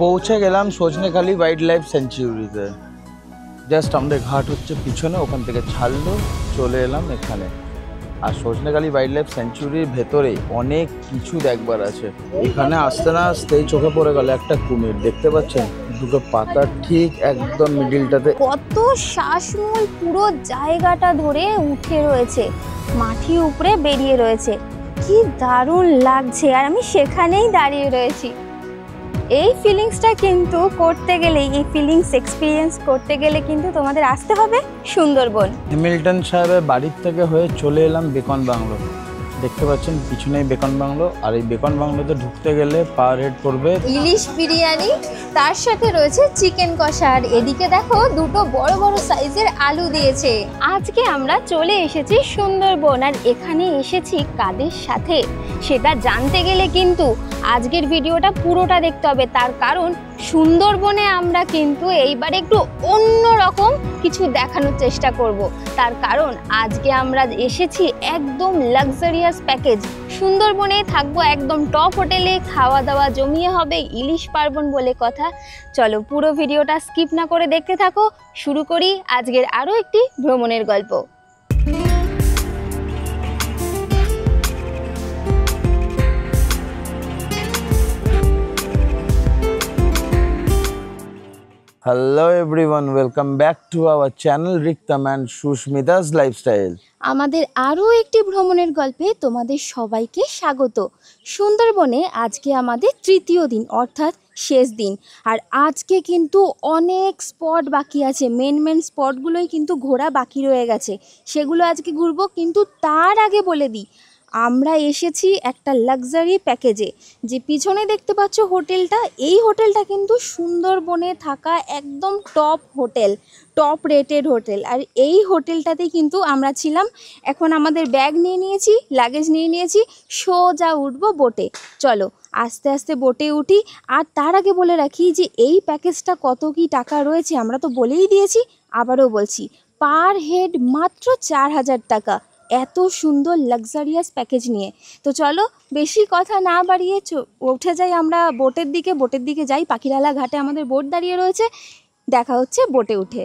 পৌঁছে গেলাম Sajnekhali wild life স্যাংচুয়ারিতে। Just আমাদের ঘাট হচ্ছে পিছনে, ওখান থেকে ছাড়লো চলে এলাম এখানে। আর সজনেখালি ওয়াইল্ড লাইফ স্যাংচুয়ারির ভেতরে অনেক কিছু দেখবার আছে। এখানে আসতে না আসতেই চোখে পড়ে গেল একটা কুমির, দেখতে পাচ্ছেন দুটো পাতার ঠিক একদম মিডিলটাতে। কত শ্বাসমূল পুরো জায়গাটা ধরে উঠে রয়েছে, মাটির উপরে বেরিয়ে রয়েছে, কি দারুণ লাগছে। আর আমি সেখানেই দাঁড়িয়ে রয়েছি। এই ফিলিংসটা কিন্তু করতে গেলে, এই ফিলিংস এক্সপিরিয়েন্স করতে গেলে কিন্তু তোমাদের আসতে হবে সুন্দরবন। হ্যামিল্টন সাহেবের বাড়ির থেকে হয়ে চলে এলাম বেকন বাংলো। দেখতে পাচ্ছেন পিছনেই বেকন বাংলো। আর এই বেকন বাংলোতে ঢুকতে গেলে পার হেড পড়বে ইলিশ বিরিয়ানি, তার সাথে রয়েছে চিকেন কষা। আর এদিকে দেখো দুটো বড় বড় সাইজের আলু দিয়েছে। আজকে আমরা চলে এসেছি সুন্দরবন। আর এখানে এসেছি কাদের সাথে সেটা জানতে গেলে কিন্তু আজকের ভিডিওটা পুরোটা দেখতে হবে। তার কারণ সুন্দরবনে আমরা কিন্তু এইবার একটু অন্য রকম কিছু দেখানোর চেষ্টা করব। তার কারণ আজকে আমরা এসেছি একদম লাক্সারিয়াস প্যাকেজ। সুন্দরবনে থাকবো একদম টপ হোটেলে, খাওয়া দাওয়া জমিয়ে হবে, ইলিশ পার্বণ বলে কথা। চলো পুরো ভিডিওটা স্কিপ না করে দেখতে থাকো। শুরু করি আজকের আরও একটি ভ্রমণের গল্প। Hello everyone, welcome back to our channel Riktam and Susmita's lifestyle. আমাদের আরও একটি ভ্রমণের গল্পে তোমাদের সবাইকে স্বাগত। সুন্দরবনে আজকে আমাদের তৃতীয় দিন, অর্থাৎ শেষ দিন। আর আজকে কিন্তু অনেক স্পট বাকি আছে, মেন স্পটগুলোই কিন্তু ঘোরা বাকি রয়ে গেছে, সেগুলো আজকে ঘুরবো। কিন্তু তার আগে বলে দিই, আমরা এসেছি একটা লাক্সারি প্যাকেজে। যে পিছনে দেখতে পাচ্ছ হোটেলটা, এই হোটেলটা কিন্তু সুন্দরবনে থাকা একদম top hotel, top rated hotel. আর এই হোটেলটাতেই কিন্তু আমরা ছিলাম। এখন আমাদের ব্যাগ নিয়ে নিয়েছি, লাগেজ নিয়ে নিয়েছি, সোজা উঠবো বোটে। চলো আস্তে আস্তে বোটে উঠি। আর তার আগে বলে রাখি যে এই প্যাকেজটা কত কি টাকা রয়েছে আমরা তো বলেই দিয়েছি, আবারও বলছি, পার হেড মাত্র 4000 টাকা, এত সুন্দর লাক্সারিয়াস প্যাকেজ নিয়ে। তো চলো বেশি কথা না বাড়িয়ে উঠে যাই আমরা বোটের দিকে যাই। পাখিরালা ঘাটে আমাদের বোট দাঁড়িয়ে রয়েছে, দেখা হচ্ছে বোটে উঠে।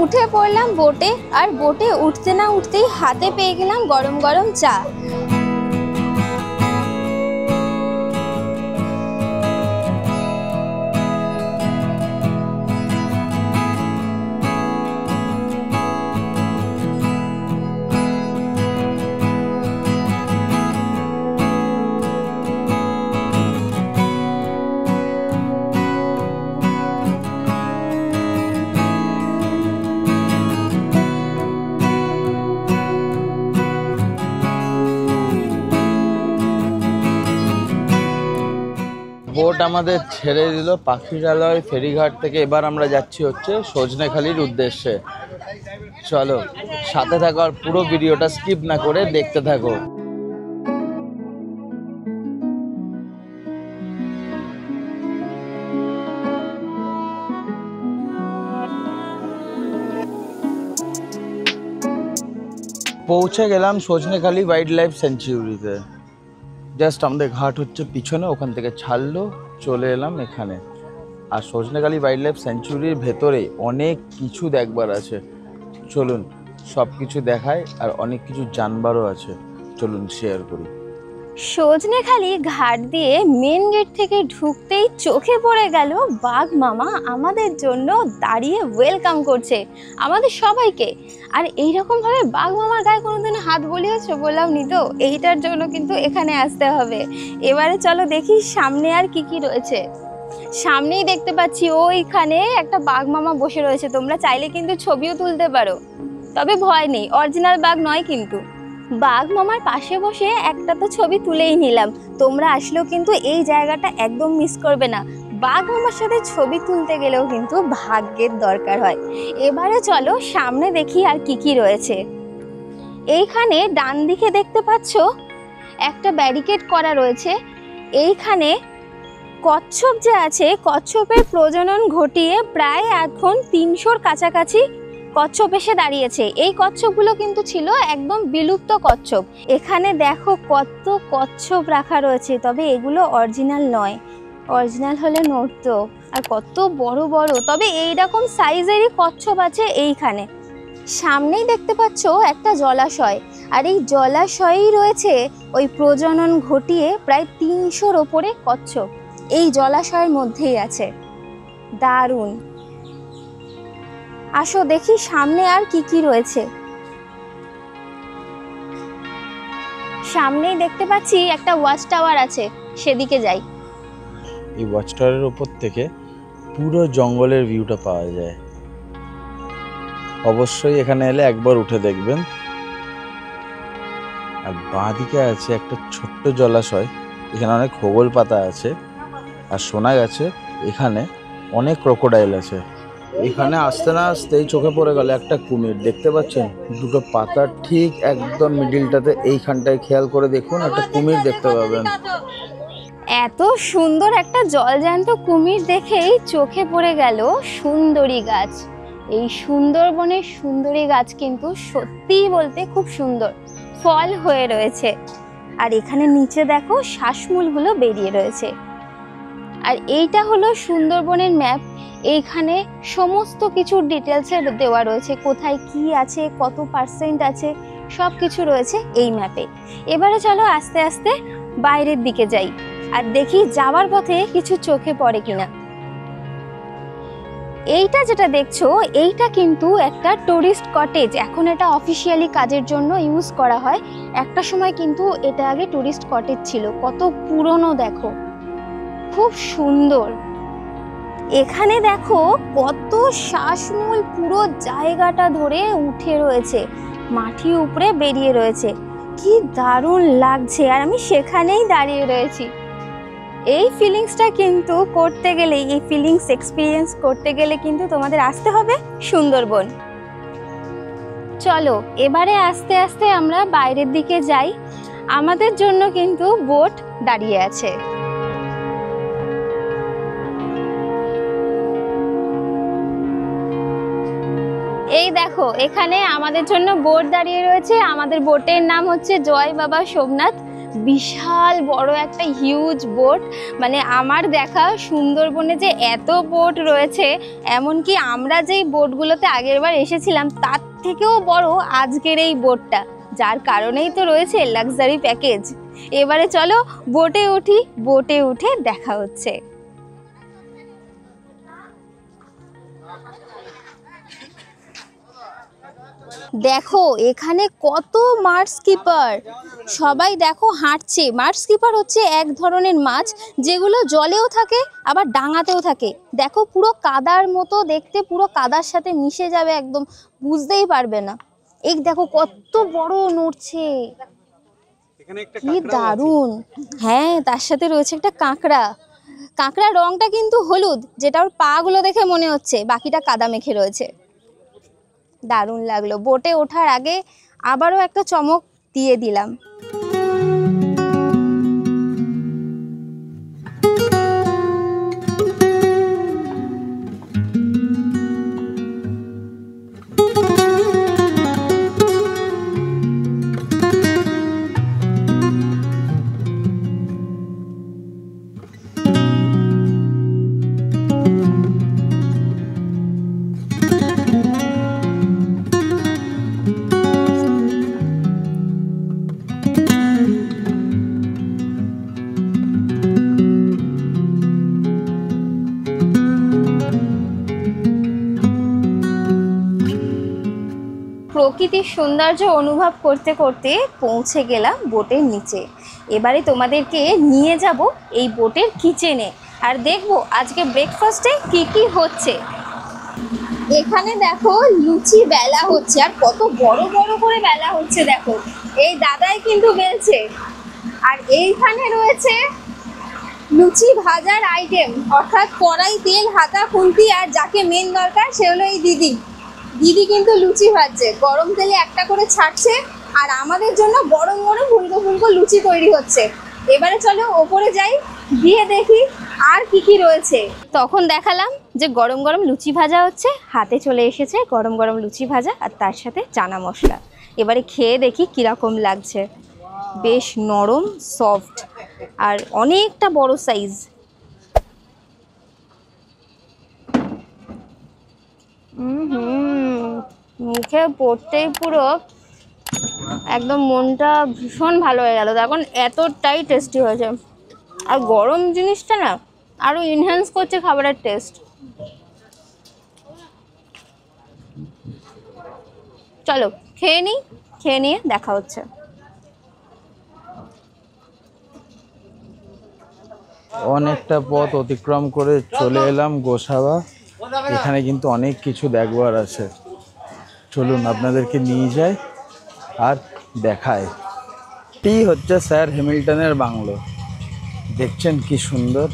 উঠে পড়লাম বোটে। আর বোটে উঠতে না উঠতেই হাতে পেয়ে গেলাম গরম গরম চা। বোট আমাদের ছেড়ে দিল পাখিরালয় ফেরিঘাট থেকে। এবার আমরা যাচ্ছি হচ্ছে সজনেখালির উদ্দেশ্যে। চলো সাথে থাকো আর পুরো ভিডিওটা স্কিপ না করে দেখতে থাকো। পৌঁছে গেলাম সজনেখালি ওয়াইল্ড লাইফ স্যাংচুয়ারিতে। জাস্ট আমাদের ঘাট হচ্ছে পিছনে, ওখান থেকে ছাড়লো চলে এলাম এখানে। আর সজনেখালি ওয়াইল্ড লাইফ স্যাংচুয়ারির ভেতরে অনেক কিছু দেখবার আছে। চলুন সব কিছু দেখায়, আর অনেক কিছু জানবারও আছে, চলুন শেয়ার করি। সজনেখালি ঘাট দিয়ে মেন গেট থেকে ঢুকতেই চোখে পড়ে গেল বাঘ মামা আমাদের জন্য দাঁড়িয়ে ওয়েলকাম করছে আমাদের সবাইকে। আর এইরকমভাবে বাঘ মামার গায়ে কোনোদিন হাত বলিয়েছো? বললাম নি তো, এইটার জন্য কিন্তু এখানে আসতে হবে। এবারে চলো দেখি সামনে আর কি কি রয়েছে। সামনেই দেখতে পাচ্ছি ওইখানে একটা বাঘ মামা বসে রয়েছে, তোমরা চাইলে কিন্তু ছবিও তুলতে পারো, তবে ভয় নেই, অরিজিনাল বাঘ নয় কিন্তু। বাঘ মামার পাশে বসে একটা তো ছবি তুলেই নিলাম। তোমরা আসলেও কিন্তু এই জায়গাটা একদম মিস করবে না। বাঘ মামার সাথে ছবি তুলতে গেলেও কিন্তু ভাগ্যের দরকার হয়। এবারে চলো সামনে দেখি আর কি কি রয়েছে। এইখানে ডান দিকে দেখতে পাচ্ছ একটা ব্যারিকেড করা রয়েছে। এইখানে কচ্ছপ যে আছে, কচ্ছপের প্রজনন ঘটিয়ে প্রায় এখন 300-র কাছাকাছি কচ্ছপ এসে দাঁড়িয়েছে। এই কচ্ছপগুলো কিন্তু ছিল একদম বিলুপ্ত কচ্ছপ। এখানে দেখো কত কচ্ছপ রাখা রয়েছে, তবে এগুলো অরিজিনাল নয়, অরিজিনাল হলে নড়তো। আর কত বড় বড়, তবে এইরকম সাইজেরই কচ্ছপ আছে এইখানে। সামনেই দেখতে পাচ্ছ একটা জলাশয়, আর এই জলাশয়েই রয়েছে ওই প্রজনন ঘটিয়ে প্রায় 300-র ওপরে কচ্ছপ এই জলাশয়ের মধ্যেই আছে। দারুণ। আসো দেখি সামনে আর কি কি রয়েছে। সামনেই দেখতে পাচ্ছি একটা ওয়াচ টাওয়ার আছে, সেদিকে যাই। এই ওয়াচ টাওয়ারের ওপর থেকে পুরো জঙ্গলের ভিউটা পাওয়া যায়। অবশ্যই এখানে এলে একবার উঠে দেখবেন। আর বাঁদিকে আছে একটা ছোট্ট জলাশয়, এখানে অনেক হোগল পাতা আছে, আর শোনা গেছে এখানে অনেক ক্রোকোডাইল আছে। এখানে আসতে না আসতেই চোখে পড়ে গেল একটা কুমির, দেখতে পাচ্ছেন দুটো পাতার ঠিক একদম মিডিলটাতে, এইখানটায় খেয়াল করে দেখুন একটা কুমির দেখতে পাবেন। এত সুন্দর একটা জলজ্যান্ত কুমির দেখেই চোখে পড়ে গেল সুন্দরী গাছ। এই সুন্দরবনের সুন্দরী গাছ কিন্তু সত্যিই বলতে খুব সুন্দর, ফল হয়ে রয়েছে। আর এখানে নিচে দেখো শ্বাসমূলগুলো বেরিয়ে রয়েছে। আর এইটা হলো সুন্দরবনের ম্যাপ। এইখানে সমস্ত কিছুর ডিটেলসে দেওয়া রয়েছে, কোথায় কি আছে, কত পার্সেন্ট আছে, সব কিছু রয়েছে এই ম্যাপে। এবারে চলো আস্তে আস্তে বাইরের দিকে যাই আর দেখি যাওয়ার পথে কিছু চোখে পড়ে কিনা। এইটা যেটা দেখছো এইটা কিন্তু একটা টুরিস্ট কটেজ। এখন এটা অফিসিয়ালি কাজের জন্য ইউজ করা হয়, একটা সময় কিন্তু এটা আগে টুরিস্ট কটেজ ছিল। কত পুরনো দেখো, খুব সুন্দর। এখানে দেখো কত শ্বাসমূল পুরো জায়গাটা ধরে উঠে রয়েছে, মাটির উপরে বেরিয়ে রয়েছে, কি দারুণ লাগছে। আর আমি সেখানেই দাঁড়িয়ে রয়েছি। এই ফিলিংসটা কিন্তু করতে গেলে, এই ফিলিংস এক্সপিরিয়েন্স করতে গেলে কিন্তু তোমাদের আসতে হবে সুন্দরবন। চলো এবারে আস্তে আস্তে আমরা বাইরের দিকে যাই। আমাদের জন্য কিন্তু বোট দাঁড়িয়ে আছে। এই দেখো এখানে আমাদের জন্য বোট দাঁড়িয়ে রয়েছে। আমাদের বোটের নাম হচ্ছে জয় বাবা সোমনাথ। বিশাল বড় একটা হিউজ বোট, মানে আমার দেখা সুন্দরবনে যে এত বোট রয়েছে, এমনকি আমরা যেই বোটগুলোতে আগেরবার এসেছিলাম তার থেকেও বড় আজকের এই বোটটা, যার কারণেই তো রয়েছে লাক্সারি প্যাকেজ। এবারে চলো বোটে উঠি, বোটে উঠে দেখা হচ্ছে। দেখো এখানে কত মাছ স্কিপার, সবাই দেখো হাঁটছে। মাছ স্কিপার হচ্ছে এক ধরনের মাছ যেগুলো জলেও থাকে আবার ডাঙাতেও থাকে। দেখো পুরো কাদার মতো দেখতে, পুরো কাদার সাথে মিশে যাবে, একদম বুঝতেই পারবে না। এই দেখো কত বড় নড়ছে, কি দারুণ। হ্যাঁ, তার সাথে রয়েছে একটা কাঁকড়া। কাঁকড়ার রংটা কিন্তু হলুদ, যেটা ওর পা গুলো দেখে মনে হচ্ছে, বাকিটা কাদা মেখে রয়েছে। দারুণ লাগলো। বোটে ওঠার আগে আবারও একটা চমক দিয়ে দিলাম। প্রকৃতির সৌন্দর্য অনুভব করতে করতে পৌঁছে গেলাম বোটের নিচে। এবারে তোমাদেরকে নিয়ে যাব এই বোটের কিচেনে আর দেখবো আজকে ব্রেকফাস্টে কি কি হচ্ছে। এখানে দেখো লুচি বেলা হচ্ছে, আর কত বড় বড় করে বেলা হচ্ছে দেখো। এই দাদাই কিন্তু বেলছে। আর এইখানে রয়েছে লুচি ভাজার আইটেম, অর্থাৎ কড়াই, তেল, হাতা, খুন্তি, আর যাকে মেন দরকার সে হলো এই দিদি। দিদি কিন্তু লুচি ভাজছে, গরম তেলে একটা করে ছাড়ছে, আর আমাদের জন্য গরম গরম ফুলকো ফুলকো লুচি তৈরি হচ্ছে। এবারে চলো ওপরে যাই, গিয়ে দেখি আর কি কি রয়েছে। তখন দেখালাম যে গরম গরম লুচি ভাজা হচ্ছে, হাতে চলে এসেছে গরম গরম লুচি ভাজা আর তার সাথে চানা মশলা। এবারে খেয়ে দেখি কীরকম লাগছে। বেশ নরম, সফট আর অনেকটা বড় সাইজ। মুখে পড়তেই পুরো একদম মনটা ভীষণ ভালো হয়ে গেল। এখন এতটাই টেস্টি হয়েছে, আর গরম জিনিসটা না আরও ইনহ্যান্স করছে খাবারের টেস্ট। চলো খেয়ে নিই, খেয়ে নিয়ে দেখা হচ্ছে। অনেকটা পথ অতিক্রম করে চলে এলাম গোসাবা। এখানে কিন্তু অনেক কিছু দেখবার আছে, চলুন আপনাদেরকে নিয়ে যাই আর দেখায়। এটি হচ্ছে স্যার হ্যামিল্টনের বাংলো। দেখছেন কি সুন্দর,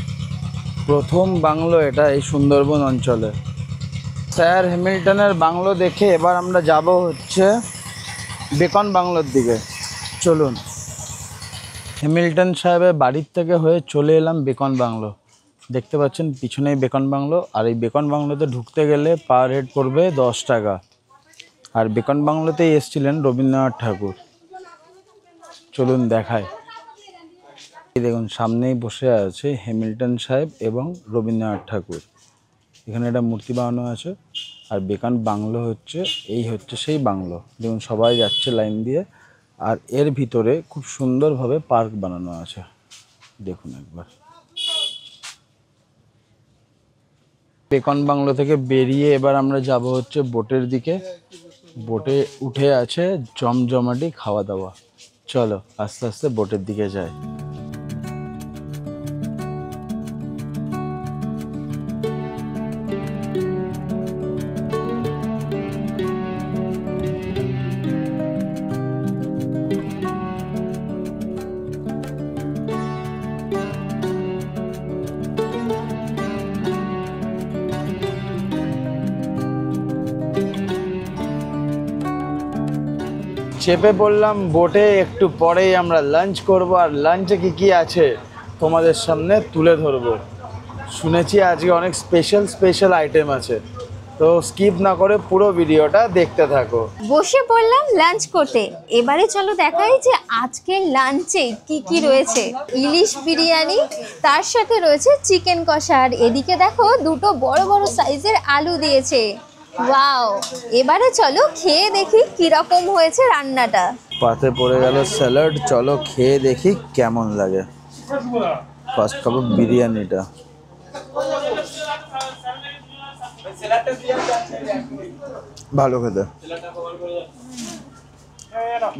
প্রথম বাংলো এটা এই সুন্দরবন অঞ্চলে। স্যার হ্যামিল্টনের বাংলো দেখে এবার আমরা যাব হচ্ছে বেকন বাংলোর দিকে। চলুন, হ্যামিল্টন সাহেবের বাড়ির থেকে হয়ে চলে এলাম বেকন বাংলো। দেখতে পাচ্ছেন পিছনেই বেকন বাংলো, আর এই বেকন বাংলোতে ঢুকতে গেলে পার হেড পড়বে 10 টাকা। আর বেকন বাংলোতেই এসেছিলেন রবীন্দ্রনাথ ঠাকুর। চলুন দেখায়। এই দেখুন সামনেই বসে আছে হ্যামিল্টন সাহেব এবং রবীন্দ্রনাথ ঠাকুর। এখানে একটা মূর্তি বানানো আছে। আর বেকন বাংলো হচ্ছে এই হচ্ছে সেই বাংলো। দেখুন সবাই যাচ্ছে লাইন দিয়ে, আর এর ভিতরে খুব সুন্দরভাবে পার্ক বানানো আছে, দেখুন একবার। বেকন বাংলো থেকে বেরিয়ে এবার আমরা যাব হচ্ছে বোটের দিকে। বোটে উঠে আছে জমজমাটি খাওয়া দাওয়া। চলো আস্তে আস্তে বোটের দিকে যাই। চেপে পড়লাম বোটে, একটু পরেই আমরা লাঞ্চ করব, আর লাঞ্চে কি কি আছে তোমাদের সামনে তুলে ধরবো। শুনেছি আজকে অনেক স্পেশাল আইটেম আছে, তো স্কিপ না করে পুরো ভিডিওটা দেখতে থাকো। বসে পড়লাম লাঞ্চ করতে। এবারে চলো দেখাই যে আজকের লাঞ্চে কি কি রয়েছে। ইলিশ বিরিয়ানি, তার সাথে রয়েছে চিকেন কষা, আর এদিকে দেখো দুটো বড় বড় সাইজের আলু দিয়েছে। ওয়াও, এবারে চলো খেয়ে দেখি কিরকম হয়েছে রান্নাটা। পাতে পড়ে গেল স্যালাড, চলো খেয়ে দেখি কেমন লাগে। ফার্স্ট খাবো বিরিয়ানিটা। ভালো খেতে,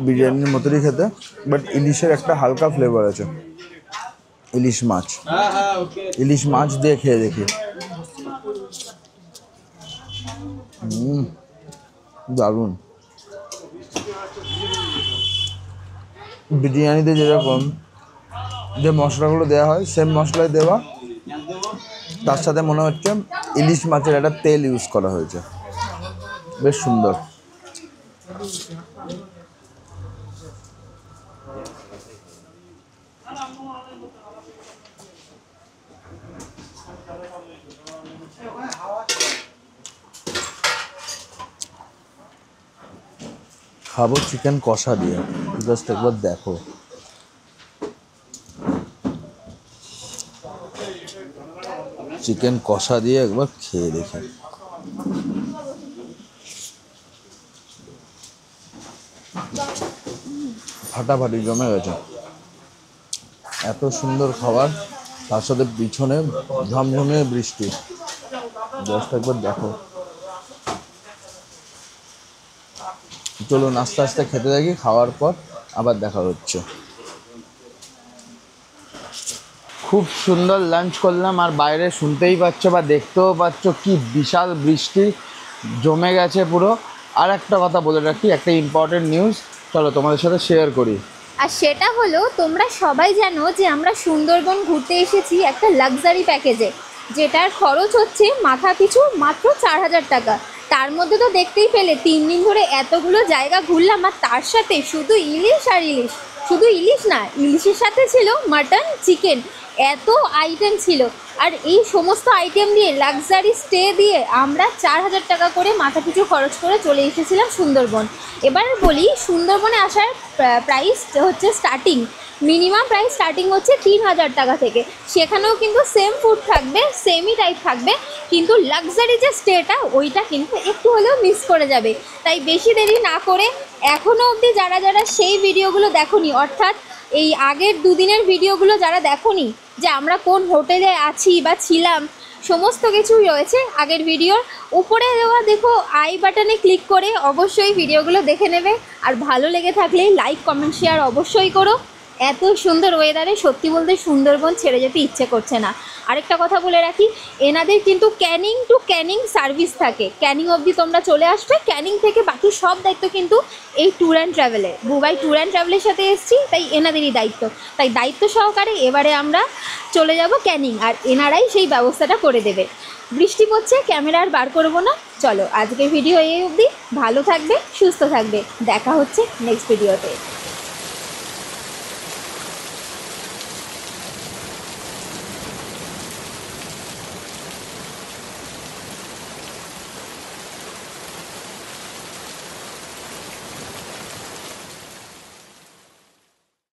বিরিয়ানির মতোই খেতে, বাট ইলিশের একটা হালকা ফ্লেভার আছে। ইলিশ মাছ দিয়ে খেয়ে দেখি। দারুণ। বিরিয়ানিতে যেরকম যে মশলাগুলো দেওয়া হয় সেম মশলাই দেওয়া, তার সাথে মনে হচ্ছে ইলিশ মাছের একটা তেল ইউজ করা হয়েছে, বেশ সুন্দর। খাবো চিকেন কষা দিয়ে, জাস্ট একবার দেখো। চিকেন কষা দিয়ে একবার খেয়ে দেখি। ফাটাফাটি জমে গেছে, এত সুন্দর খাবার, তার সাথে পিছনে ঝমঝমে বৃষ্টি, জাস্ট একবার দেখো। চলুন আস্তে আস্তে খেতে থাকি, খাওয়ার পর আবার দেখা হচ্ছে। খুব সুন্দর লাঞ্চ করলাম, আর বাইরে শুনতেই পাচ্ছ বা দেখতেও পাচ্ছ কি বিশাল বৃষ্টি জমে গেছে পুরো। আর একটা কথা বলে রাখি, একটা ইম্পর্টেন্ট নিউজ, চলো তোমাদের সাথে শেয়ার করি। আর সেটা হলো, তোমরা সবাই জানো যে আমরা সুন্দরবন ঘুরতে এসেছি একটা লাক্সারি প্যাকেজে, যেটার খরচ হচ্ছে মাথা পিছু মাত্র 4000 টাকা। তার মধ্যে তো দেখতেই পেলে 3 দিন ধরে এতগুলো জায়গা ঘুরলাম, আর তার সাথে শুধু ইলিশ আর ইলিশ। শুধু ইলিশ না, ইলিশের সাথে ছিল মাটন, চিকেন, এত আইটেম ছিল। আর এই সমস্ত আইটেম দিয়ে লাক্সারি স্টে দিয়ে আমরা 4,000 টাকা করে মাথা পিছু খরচ করে চলে এসেছিলাম সুন্দরবন। এবার বলি সুন্দরবনে আসার প্রাইস হচ্ছে স্টার্টিং, মিনিমাম প্রাইস স্টার্টিং হচ্ছে 3,000 টাকা থেকে। সেখানেও কিন্তু সেম ফুড থাকবে, সেমই টাইপ থাকবে, কিন্তু লাক্সারি যে স্টেটা ওইটা কিন্তু একটু হলেও মিস করে যাবে। তাই বেশি দেরি না করে এখনও অবধি যারা যারা সেই ভিডিওগুলো দেখোনি, অর্থাৎ এই আগের দুদিনের ভিডিওগুলো যারা দেখোনি যে আমরা কোন হোটেলে আছি বা ছিলাম, সমস্ত কিছুই রয়েছে আগের ভিডিওর উপরে দেওয়া, দেখো আই বাটনে ক্লিক করে অবশ্যই ভিডিওগুলো দেখে নেবে। আর ভালো লেগে থাকলে লাইক কমেন্ট শেয়ার অবশ্যই করো। এত সুন্দর ওয়েদারে সত্যি বলতে সুন্দরবন ছেড়ে যেতে ইচ্ছে করছে না। আরেকটা কথা বলে রাখি, এনাদের কিন্তু ক্যানিং টু ক্যানিং সার্ভিস থাকে, ক্যানিং অবধি তোমরা চলে আসবে, ক্যানিং থেকে বাকি সব দায়িত্ব কিন্তু এই ট্যুর অ্যান্ড ট্রাভেলের। বুবাই ট্যুর অ্যান্ড ট্রাভেলের সাথে এসেছি, তাই এনাদেরই দায়িত্ব। তাই দায়িত্ব সহকারে এবারে আমরা চলে যাব ক্যানিং, আর এনারাই সেই ব্যবস্থাটা করে দেবে। বৃষ্টি পড়ছে, ক্যামেরা আর বার করবো না। চলো আজকের ভিডিও এই অবধি, ভালো থাকবে, সুস্থ থাকবে, দেখা হচ্ছে নেক্সট ভিডিওতে।